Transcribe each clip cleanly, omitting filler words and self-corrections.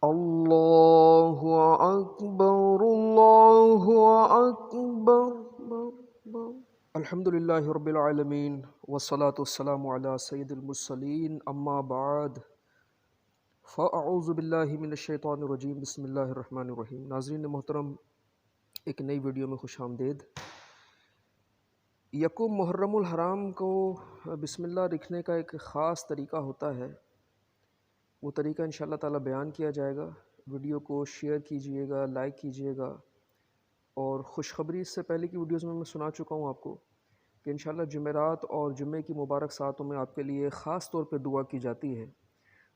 اللہ اکبر اللہ اکبر۔ الحمد للہ رب العالمین والصلاة والسلام علی سید المرسلین، اما بعد فاعوذ باللہ من الشیطان الرجیم، بسم اللہ الرحمن الرحیم۔ ناظرین محترم، ایک نئی ویڈیو میں خوش آمدید۔ یکم محرم الحرام کو بسم اللہ لکھنے کا ایک خاص طریقہ ہوتا ہے، وہ طریقہ انشاءاللہ تعالی بیان کیا جائے گا۔ ویڈیو کو شیئر کیجئے گا، لائک کیجئے گا، اور خوشخبری اس سے پہلے کی ویڈیوز میں سنا چکا ہوں آپ کو کہ انشاءاللہ جمعرات اور جمعے کی مبارک ساعتوں میں آپ کے لیے خاص طور پہ دعا کی جاتی ہے۔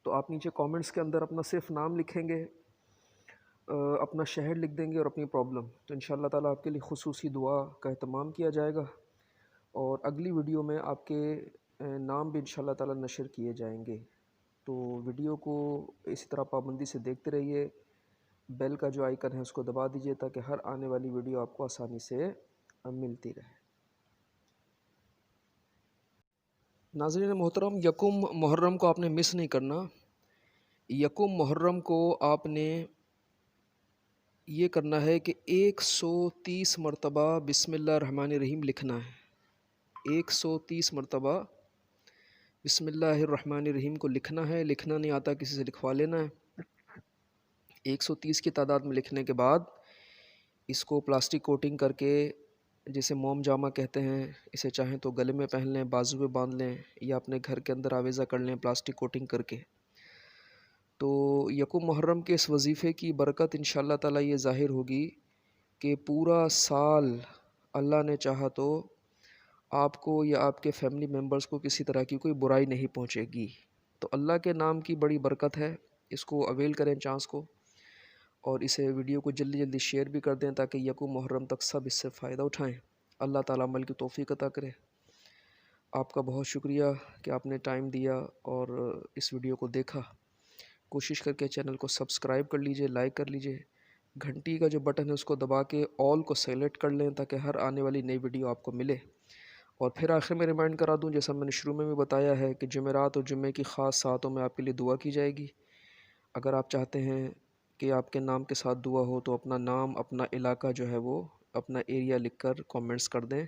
تو آپ نیچے کامنٹس کے اندر اپنا صرف نام لکھیں گے، اپنا شہر لکھ دیں گے اور اپنی پرابلم، تو انشاءاللہ تعالی آپ کے لیے خصوصی دعا کا اہتمام کیا جائے گا، اور اگلی ویڈیو میں آپ کے نام بھی انشاءاللہ تعالی نشر کیے جائیں گے۔ تو ویڈیو کو اسی طرح پابندی سے دیکھتے رہیے، بیل کا جو آئیکن ہے اس کو دبا دیجئے تاکہ ہر آنے والی ویڈیو آپ کو آسانی سے ملتی رہے۔ ناظرین محترم، یکم محرم کو آپ نے مس نہیں کرنا۔ یکم محرم کو آپ نے یہ کرنا ہے کہ 130 مرتبہ بسم اللہ الرحمن الرحیم لکھنا ہے۔ 130 مرتبہ بسم اللہ الرحمن الرحیم کو لکھنا ہے۔ لکھنا نہیں آتا کسی سے لکھوا لینا ہے۔ 130 کی تعداد میں لکھنے کے بعد اس کو پلاسٹک کوٹنگ کر کے، جسے موم جامہ کہتے ہیں، اسے چاہیں تو گلے میں پہن لیں، بازو پہ باندھ لیں، یا اپنے گھر کے اندر آویزہ کر لیں پلاسٹک کوٹنگ کر کے۔ تو یکم محرم کے اس وظیفے کی برکت انشاءاللہ تعالی یہ ظاہر ہوگی کہ پورا سال اللہ نے چاہا تو آپ کو یا آپ کے فیملی ممبرز کو کسی طرح کی کوئی برائی نہیں پہنچے گی۔ تو اللہ کے نام کی بڑی برکت ہے، اس کو اویل کریں چانس کو، اور اسے ویڈیو کو جلدی جلدی شیئر بھی کر دیں تاکہ یکم محرم تک سب اس سے فائدہ اٹھائیں۔ اللہ تعالیٰ عمل کی توفیق عطا کرے۔ آپ کا بہت شکریہ کہ آپ نے ٹائم دیا اور اس ویڈیو کو دیکھا۔ کوشش کر کے چینل کو سبسکرائب کر لیجئے، لائک کر لیجئے، گھنٹی کا جو بٹن ہے اس کو دبا کے آل کو سیلیکٹ کر لیں تاکہ ہر آنے والی نئی ویڈیو آپ کو ملے۔ اور پھر آخر میں ریمائنڈ کرا دوں، جیسا میں نے شروع میں بھی بتایا ہے، کہ جمعرات اور جمعے کی خاص ساعتوں میں آپ کے لیے دعا کی جائے گی۔ اگر آپ چاہتے ہیں کہ آپ کے نام کے ساتھ دعا ہو تو اپنا نام، اپنا علاقہ جو ہے وہ اپنا ایریا لکھ کر کامنٹس کر دیں۔